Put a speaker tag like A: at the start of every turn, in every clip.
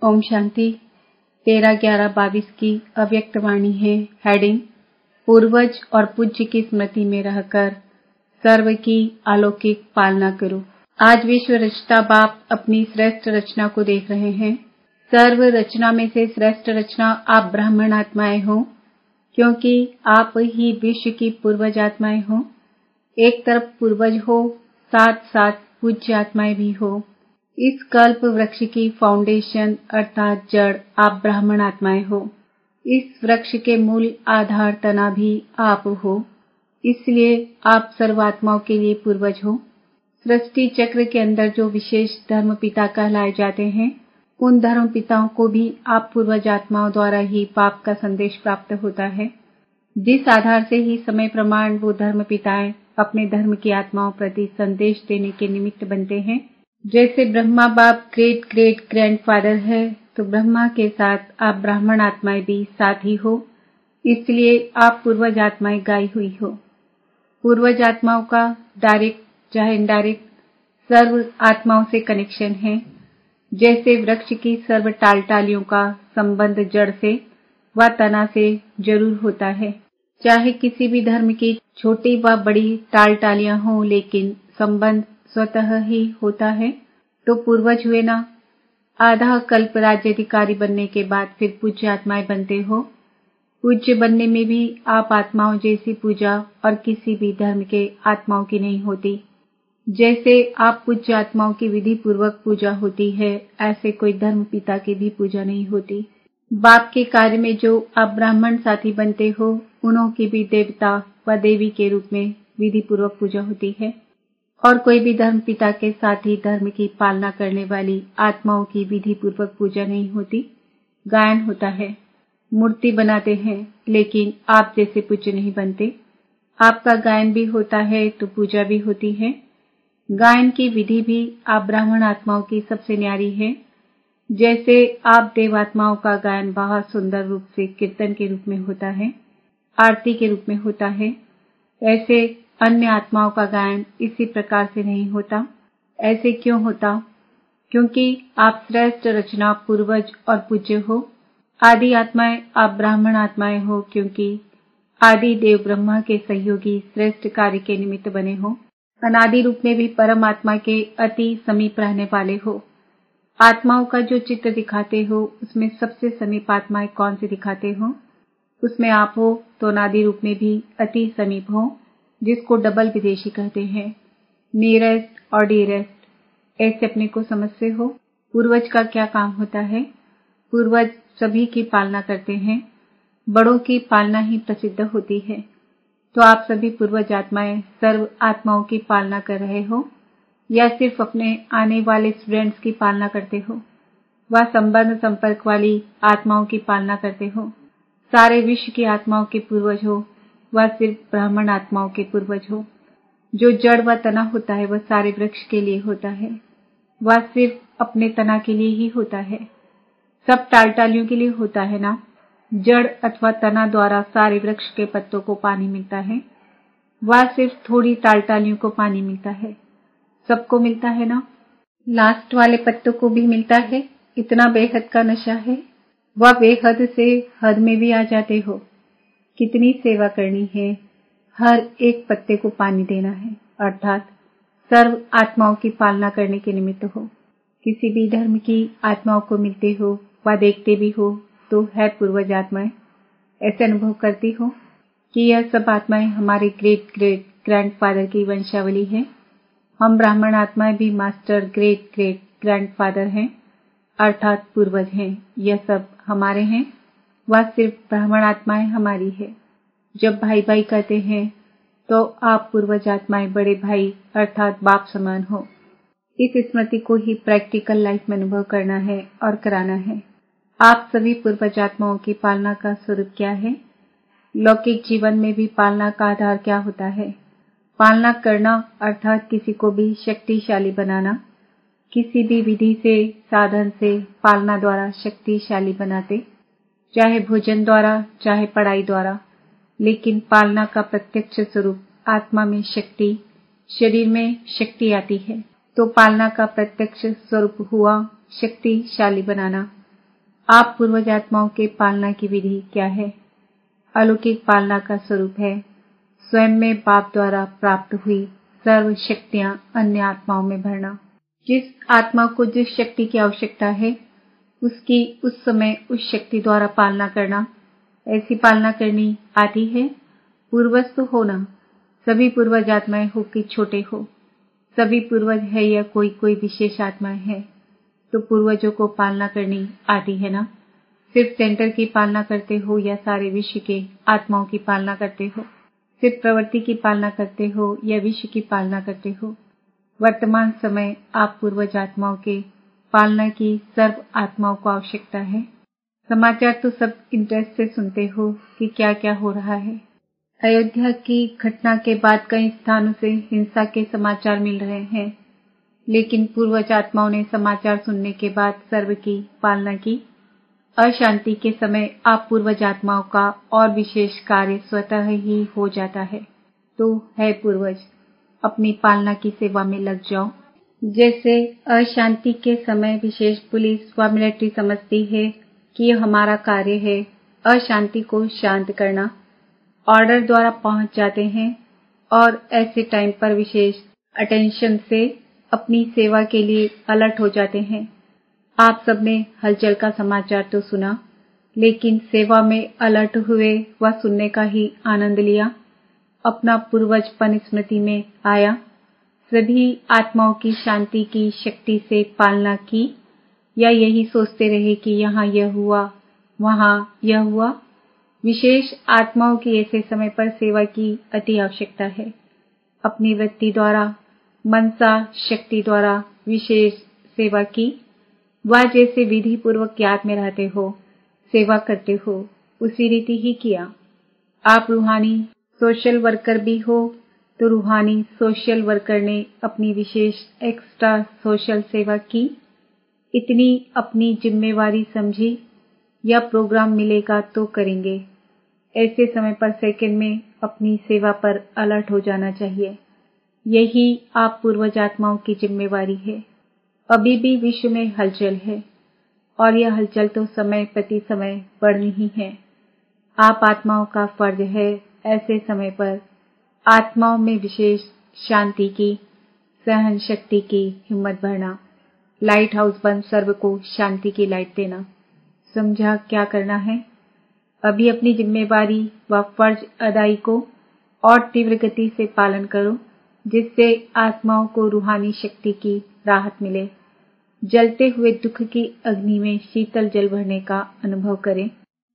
A: ओम शांति। 13/11/22 की अव्यक्त वाणी है। हेडिंग, पूर्वज और पूज्य की स्मृति में रहकर सर्व की अलौकिक पालना करो। आज विश्व रचता बाप अपनी श्रेष्ठ रचना को देख रहे हैं। सर्व रचना में से श्रेष्ठ रचना आप ब्राह्मण आत्माएं हो, क्योंकि आप ही विश्व की पूर्वज आत्माएं हो। एक तरफ पूर्वज हो, साथ साथ पूज्य आत्माएं भी हो। इस कल्प वृक्ष की फाउंडेशन अर्थात जड़ आप ब्राह्मण आत्माएं हो। इस वृक्ष के मूल आधार तना भी आप हो, इसलिए आप सर्वात्माओं के लिए पूर्वज हो। सृष्टि चक्र के अंदर जो विशेष धर्म पिता कहलाए जाते हैं, उन धर्म पिताओं को भी आप पूर्वज आत्माओं द्वारा ही पाप का संदेश प्राप्त होता है, जिस आधार से ही समय प्रमाण वो धर्म पिताएं अपने धर्म की आत्माओं प्रति संदेश देने के निमित्त बनते हैं। जैसे ब्रह्मा बाप ग्रेट ग्रेट ग्रैंडफादर है, तो ब्रह्मा के साथ आप ब्राह्मण आत्माएं भी साथ ही हो, इसलिए आप पूर्वज आत्माएं गाई हुई हो। पूर्वज आत्माओं का डायरेक्ट चाहे इनडायरेक्ट सर्व आत्माओं से कनेक्शन है। जैसे वृक्ष की सर्व टालियों का संबंध जड़ से व तना से जरूर होता है। चाहे किसी भी धर्म की छोटी व बड़ी टालियां हों, लेकिन संबंध स्वतः ही होता है। तो पूर्वज हुए ना। आधा कल्प राज्याधिकारी बनने के बाद फिर पूज्य आत्माएं बनते हो। पूज्य बनने में भी आप आत्माओं जैसी पूजा और किसी भी धर्म के आत्माओं की नहीं होती। जैसे आप पूज्य आत्माओं की विधि पूर्वक पूजा होती है, ऐसे कोई धर्म पिता की भी पूजा नहीं होती। बाप के कार्य में जो आप ब्राह्मण साथी बनते हो, उन्हों की भी देवता व देवी के रूप में विधि पूर्वक पूजा होती है। और कोई भी धर्म पिता के साथ ही धर्म की पालना करने वाली आत्माओं की विधि पूर्वक पूजा नहीं होती। गायन होता है, मूर्ति बनाते हैं, लेकिन आप जैसे पूज्य नहीं बनते। आपका गायन भी होता है तो पूजा भी होती है। गायन की विधि भी आप ब्राह्मण आत्माओं की सबसे न्यारी है। जैसे आप देवात्माओं का गायन बहुत सुंदर रूप से कीर्तन के रूप में होता है, आरती के रूप में होता है, ऐसे अन्य आत्माओं का गायन इसी प्रकार से नहीं होता। ऐसे क्यों होता? क्योंकि आप श्रेष्ठ रचना पूर्वज और पूज्य हो। आदि आत्माएं आप ब्राह्मण आत्माएं हो, क्योंकि आदि देव ब्रह्मा के सहयोगी श्रेष्ठ कार्य के निमित्त बने हो। अनादि रूप में भी परमात्मा के अति समीप रहने वाले हो। आत्माओं का जो चित्र दिखाते हो, उसमें सबसे समीप आत्माएं कौन सी दिखाते हो? उसमें आप हो। तो अनादि रूप में भी अति समीप हो, जिसको डबल विदेशी कहते हैं, नियरेस्ट और डियरेस्ट। ऐसे अपने को समझते हो। पूर्वज का क्या काम होता है? पूर्वज सभी की पालना करते हैं। बड़ों की पालना ही प्रसिद्ध होती है। तो आप सभी पूर्वज आत्माएं सर्व आत्माओं की पालना कर रहे हो, या सिर्फ अपने आने वाले स्टूडेंट्स की पालना करते हो? वह संबंध संपर्क वाली आत्माओं की पालना करते हो? सारे विश्व की आत्माओं के पूर्वज हो, वह सिर्फ ब्राह्मण आत्माओं के पूर्वज हो। जो जड़ व तना होता है, वह सारे वृक्ष के लिए होता है। वह सिर्फ अपने तना के लिए ही होता है। सब टालियों के लिए होता है ना। जड़ अथवा तना द्वारा सारे वृक्ष के पत्तों को पानी मिलता है। वह सिर्फ थोड़ी टालियों को पानी मिलता है। सबको मिलता है ना। लास्ट वाले पत्तों को भी मिलता है। इतना बेहद का नशा है। वह बेहद से हद में भी आ जाते हो। कितनी सेवा करनी है। हर एक पत्ते को पानी देना है, अर्थात सर्व आत्माओं की पालना करने के निमित्त हो। किसी भी धर्म की आत्माओं को मिलते हो व देखते भी हो, तो है पूर्वज आत्माएं। ऐसे अनुभव करती हो कि यह सब आत्माएं हमारे ग्रेट ग्रेट ग्रैंडफादर की वंशावली है। हम ब्राह्मण आत्माएं भी मास्टर ग्रेट ग्रेट ग्रैंडफादर हैं, अर्थात पूर्वज हैं। यह सब हमारे हैं। वह सिर्फ ब्राह्मण आत्माएं हमारी है। जब भाई भाई कहते हैं, तो आप पूर्वज आत्माएं बड़े भाई अर्थात बाप समान हो। इस स्मृति को ही प्रैक्टिकल लाइफ में अनुभव करना है और कराना है। आप सभी पूर्वज आत्माओं की पालना का स्वरूप क्या है? लौकिक जीवन में भी पालना का आधार क्या होता है? पालना करना अर्थात किसी को भी शक्तिशाली बनाना। किसी भी विधि से, साधन से पालना द्वारा शक्तिशाली बनाते, चाहे भोजन द्वारा, चाहे पढ़ाई द्वारा। लेकिन पालना का प्रत्यक्ष स्वरूप आत्मा में शक्ति, शरीर में शक्ति आती है। तो पालना का प्रत्यक्ष स्वरूप हुआ शक्तिशाली बनाना। आप पूर्वज आत्माओं के पालना की विधि क्या है? अलौकिक पालना का स्वरूप है स्वयं में बाप द्वारा प्राप्त हुई सर्व शक्तियां अन्य आत्माओं में भरना। जिस आत्मा को जिस शक्ति की आवश्यकता है उसकी उस समय उस शक्ति द्वारा पालना करना। ऐसी पालना करनी आती है। पूर्वज तो हो ना, सभी पूर्वज आत्माएं हो कि छोटे हो, सभी पूर्वज है या कोई कोई विशेष आत्माएं हैं, तो पूर्वजों को पालना करनी आती है ना। सिर्फ सेंटर की पालना करते हो या सारे विश्व के आत्माओं की पालना करते हो? सिर्फ प्रवृत्ति की पालना करते हो या विश्व की पालना करते हो? वर्तमान समय आप पूर्वज आत्माओं के पालना की सर्व आत्माओं को आवश्यकता है। समाचार तो सब इंटरेस्ट से सुनते हो कि क्या क्या हो रहा है। अयोध्या की घटना के बाद कई स्थानों से हिंसा के समाचार मिल रहे हैं, लेकिन पूर्वज आत्माओं ने समाचार सुनने के बाद सर्व की पालना की। अशांति के समय आप पूर्वज आत्माओं का और विशेष कार्य स्वतः ही हो जाता है। तो है पूर्वज, अपनी पालना की सेवा में लग जाओ। जैसे अशांति के समय विशेष पुलिस व मिलिट्री समझती है कि यह हमारा कार्य है अशांति को शांत करना, ऑर्डर द्वारा पहुंच जाते हैं और ऐसे टाइम पर विशेष अटेंशन से अपनी सेवा के लिए अलर्ट हो जाते हैं। आप सबने हलचल का समाचार तो सुना, लेकिन सेवा में अलर्ट हुए व सुनने का ही आनंद लिया। अपना पूर्वजपन स्मृति में आया, सभी आत्माओं की शांति की शक्ति से पालना की, या यही सोचते रहे कि यहाँ यह हुआ वहाँ यह हुआ। विशेष आत्माओं की ऐसे समय पर सेवा की अति आवश्यकता है। अपनी वृत्ति द्वारा मनसा शक्ति द्वारा विशेष सेवा की, वह जैसे विधि पूर्वक याद में रहते हो सेवा करते हो उसी रीति ही किया। आप रूहानी सोशल वर्कर भी हो तो रूहानी सोशल वर्कर ने अपनी विशेष एक्स्ट्रा सोशल सेवा की। इतनी अपनी जिम्मेवारी समझी, या प्रोग्राम मिलेगा तो करेंगे। ऐसे समय पर सेकंड में अपनी सेवा पर अलर्ट हो जाना चाहिए। यही आप पूर्वज आत्माओं की जिम्मेवारी है। अभी भी विश्व में हलचल है और यह हलचल तो समय प्रति समय बढ़नी ही है। आप आत्माओं का फर्ज है ऐसे समय पर आत्माओं में विशेष शांति की, सहन शक्ति की हिम्मत भरना, लाइट हाउस बन सर्व को शांति की लाइट देना। समझा क्या करना है? अभी अपनी जिम्मेवारी व फर्ज अदाई को और तीव्र गति से पालन करो, जिससे आत्माओं को रूहानी शक्ति की राहत मिले। जलते हुए दुख की अग्नि में शीतल जल भरने का अनुभव करें।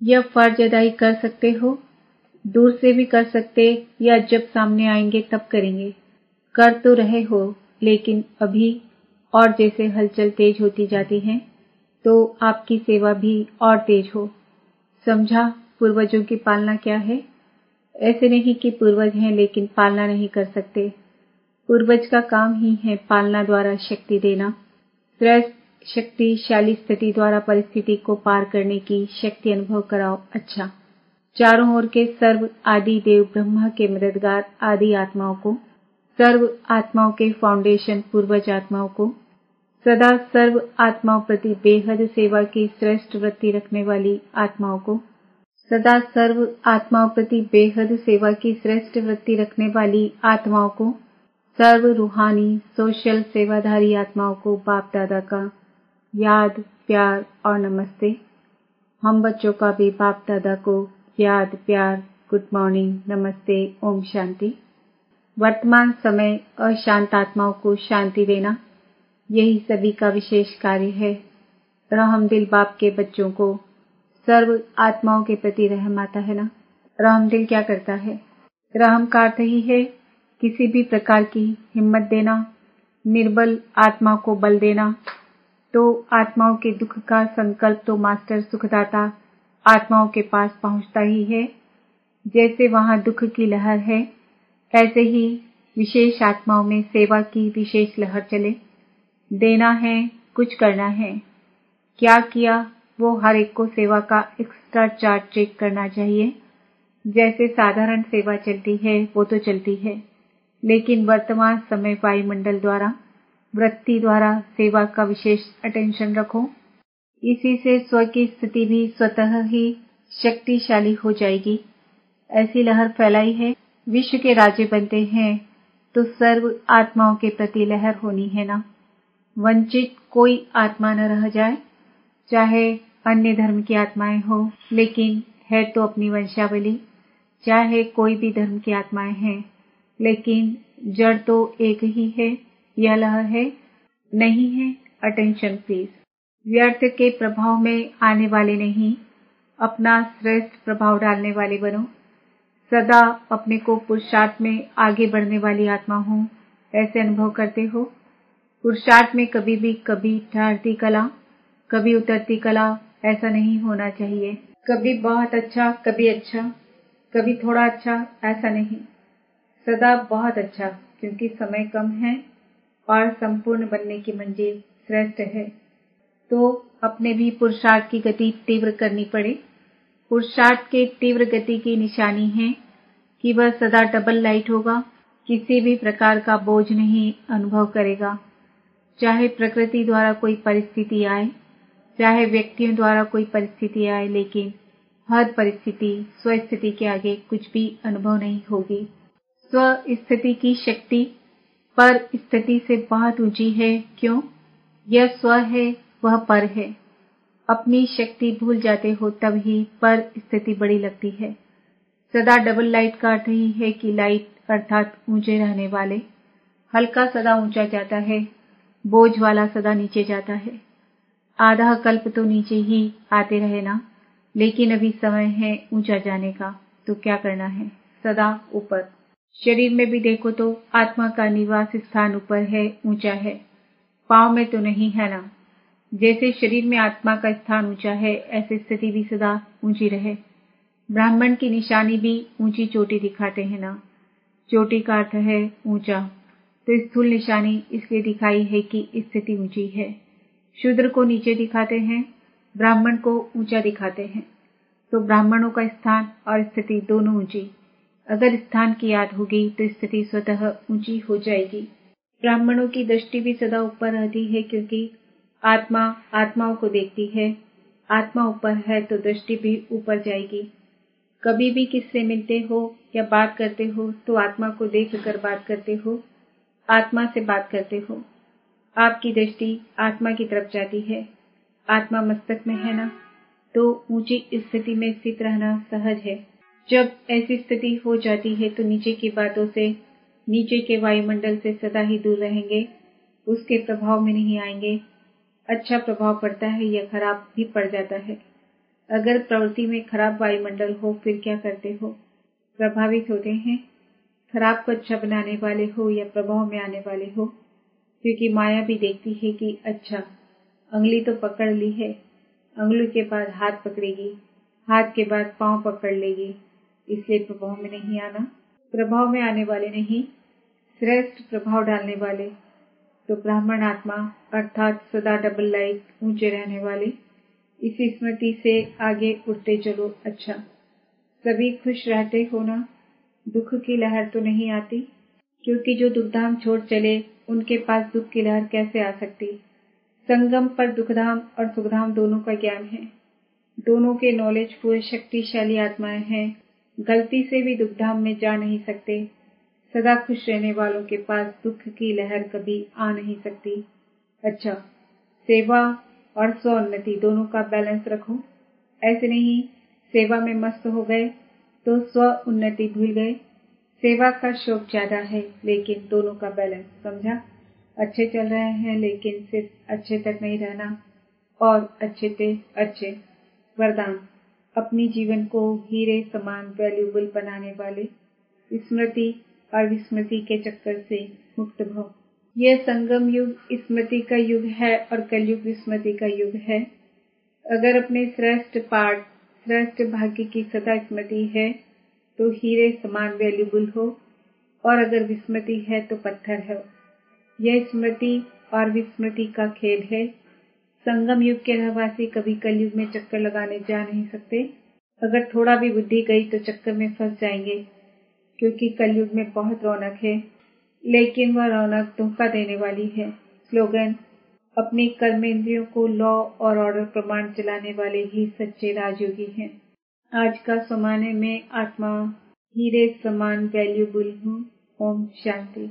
A: यह फर्ज अदाई कर सकते हो, दूर से भी कर सकते या जब सामने आएंगे तब करेंगे। कर तो रहे हो, लेकिन अभी और जैसे हलचल तेज होती जाती है तो आपकी सेवा भी और तेज हो। समझा पूर्वजों की पालना क्या है? ऐसे नहीं कि पूर्वज हैं लेकिन पालना नहीं कर सकते। पूर्वज का काम ही है पालना द्वारा शक्ति देना। श्रेष्ठ शक्तिशाली स्थिति द्वारा परिस्थिति को पार करने की शक्ति अनुभव कराओ। अच्छा, चारों ओर के सर्व आदि देव ब्रह्मा के मददगार आदि आत्माओं को, सर्व आत्माओं के फाउंडेशन पूर्वज आत्माओं को, सदा सर्व आत्माओं प्रति बेहद सेवा की श्रेष्ठ वृत्ति रखने वाली आत्माओं को, सदा सर्व आत्माओं प्रति बेहद सेवा की श्रेष्ठ वृत्ति रखने वाली आत्माओं को, सर्व रूहानी सोशल सेवाधारी आत्माओं को बाप दादा का याद, प्यार और नमस्ते। हम बच्चों का भी बाप दादा को याद, प्यार, गुड मॉर्निंग, नमस्ते, ओम शांति। वर्तमान समय अशांत आत्माओं को शांति देना, यही सभी का विशेष कार्य है। रहम दिल बाप के बच्चों को सर्व आत्माओं के प्रति रहम आता है ना। रहम दिल क्या करता है? रहम का अर्थ ही है किसी भी प्रकार की हिम्मत देना, निर्बल आत्मा को बल देना। तो आत्माओं के दुख का संकल्प तो मास्टर सुखदाता आत्माओं के पास पहुंचता ही है। जैसे वहां दुख की लहर है, ऐसे ही विशेष आत्माओं में सेवा की विशेष लहर चले। देना है, कुछ करना है, क्या किया वो हर एक को सेवा का एक्स्ट्रा चार्ज चेक करना चाहिए। जैसे साधारण सेवा चलती है वो तो चलती है, लेकिन वर्तमान समय वायुमंडल द्वारा वृत्ति द्वारा सेवा का विशेष अटेंशन रखो। इसी से स्व की स्थिति भी स्वतः ही शक्तिशाली हो जाएगी। ऐसी लहर फैलाई है, विश्व के राजे बनते हैं तो सर्व आत्माओं के प्रति लहर होनी है ना। वंचित कोई आत्मा न रह जाए, चाहे अन्य धर्म की आत्माएं हो, लेकिन है तो अपनी वंशावली। चाहे कोई भी धर्म की आत्माएं हैं, लेकिन जड़ तो एक ही है। यह लहर है, नहीं है। Attention please. व्यर्थ के प्रभाव में आने वाले नहीं, अपना श्रेष्ठ प्रभाव डालने वाले बनो। सदा अपने को पुरुषार्थ में आगे बढ़ने वाली आत्मा हूँ ऐसे अनुभव करते हो। पुरुषार्थ में कभी भी कभी ठहरती कला, कभी उतरती कला ऐसा नहीं होना चाहिए। कभी बहुत अच्छा, कभी थोड़ा अच्छा, ऐसा नहीं। सदा बहुत अच्छा, क्योंकि समय कम है और संपूर्ण बनने की मंजिल श्रेष्ठ है। तो अपने भी पुरुषार्थ की गति तीव्र करनी पड़े। पुरुषार्थ के तीव्र गति की निशानी है कि वह सदा डबल लाइट होगा, किसी भी प्रकार का बोझ नहीं अनुभव करेगा। चाहे प्रकृति द्वारा कोई परिस्थिति आए, चाहे व्यक्तियों द्वारा कोई परिस्थिति आए, लेकिन हर परिस्थिति स्व स्थिति के आगे कुछ भी अनुभव नहीं होगी। स्व स्थिति की शक्ति पर स्थिति से बहुत ऊंची है। क्यों? यह स्व है, वह पर है। अपनी शक्ति भूल जाते हो तब ही पर स्थिति बड़ी लगती है। सदा डबल लाइट का अर्थ ही है कि लाइट अर्थात ऊंचे रहने वाले। हल्का सदा ऊंचा जाता है, बोझ वाला सदा नीचे जाता है। आधा कल्प तो नीचे ही आते रहे ना, लेकिन अभी समय है ऊंचा जाने का, तो क्या करना है? सदा ऊपर। शरीर में भी देखो तो आत्मा का निवास स्थान ऊपर है, ऊंचा है, पांव में तो नहीं है ना। जैसे शरीर में आत्मा का स्थान ऊंचा है, ऐसे स्थिति भी सदा ऊंची रहे। ब्राह्मण की निशानी भी ऊंची चोटी दिखाते हैं ना। चोटी का अर्थ है ऊंचा, तो स्थूल निशानी इसलिए दिखाई है कि स्थिति ऊंची है। शूद्र को नीचे दिखाते हैं, ब्राह्मण को ऊंचा दिखाते हैं। तो ब्राह्मणों का स्थान और स्थिति दोनों ऊंची। अगर स्थान की याद होगी तो स्थिति स्वतः ऊंची हो जाएगी। ब्राह्मणों की दृष्टि भी सदा ऊपर रहती है, क्योंकि आत्मा आत्माओं को देखती है। आत्मा ऊपर है तो दृष्टि भी ऊपर जाएगी। कभी भी किससे मिलते हो या बात करते हो तो आत्मा को देखकर बात करते हो, आत्मा से बात करते हो। आपकी दृष्टि आत्मा की तरफ जाती है। आत्मा मस्तक में है ना, तो ऊंची स्थिति में स्थित रहना सहज है। जब ऐसी स्थिति हो जाती है तो नीचे की बातों से, नीचे के वायुमंडल से सदा ही दूर रहेंगे, उसके प्रभाव में नहीं आएंगे। अच्छा प्रभाव पड़ता है या खराब भी पड़ जाता है। अगर प्रवृत्ति में खराब वायुमंडल हो फिर क्या करते हो? प्रभावित होते हैं। खराब को अच्छा बनाने वाले हो या प्रभाव में आने वाले हो, क्योंकि माया भी देखती है कि अच्छा अंगुली तो पकड़ ली है, अंगुली के बाद हाथ पकड़ेगी, हाथ के बाद पांव पकड़ लेगी, इसलिए प्रभाव में नहीं आना। प्रभाव में आने वाले नहीं, श्रेष्ठ प्रभाव डालने वाले। तो ब्राह्मण आत्मा अर्थात सदा डबल लाइट, ऊंचे रहने वाले। इसी स्मृति से आगे उठते चलो। अच्छा, सभी खुश रहते हो ना? दुख की लहर तो नहीं आती, क्योंकि जो दुखधाम छोड़ चले उनके पास दुख की लहर कैसे आ सकती? संगम पर दुखधाम और सुखधाम दोनों का ज्ञान है। दोनों के नॉलेजफुल शक्तिशाली आत्माएं हैं। गलती से भी दुखधाम में जा नहीं सकते। सदा खुश रहने वालों के पास दुख की लहर कभी आ नहीं सकती। अच्छा, सेवा और स्वोन्नति दोनों का बैलेंस रखो। ऐसे नहीं सेवा में मस्त हो गए तो स्व उन्नति भूल गए। सेवा का शौक ज्यादा है, लेकिन दोनों का बैलेंस, समझा? अच्छे चल रहे हैं, लेकिन सिर्फ अच्छे तक नहीं रहना, और अच्छे से अच्छे। वरदान, अपनी जीवन को हीरे समान वैल्यूबल बनाने वाले, स्मृति और विस्मृति के चक्कर से मुक्त भव। यह संगम युग स्मृति का युग है और कलयुग विस्मृति का युग है। अगर अपने श्रेष्ठ पाठ, श्रेष्ठ भाग्य की सदा स्मृति है तो हीरे समान वैल्यूबल हो, और अगर विस्मृति है तो पत्थर है। यह स्मृति और विस्मृति का खेल है। संगम युग के रहवासी कभी कलयुग में चक्कर लगाने जा नहीं सकते। अगर थोड़ा भी बुद्धि गई तो चक्कर में फंस जाएंगे, क्योंकि कलयुग में बहुत रौनक है, लेकिन वह रौनक धोखा देने वाली है। स्लोगन, अपने कर्मेंद्रियों को लॉ और ऑर्डर प्रमाण चलाने वाले ही सच्चे राजयोगी हैं। आज का जमाने में आत्मा हीरे समान वैल्यूबल हूँ। ओम शांति।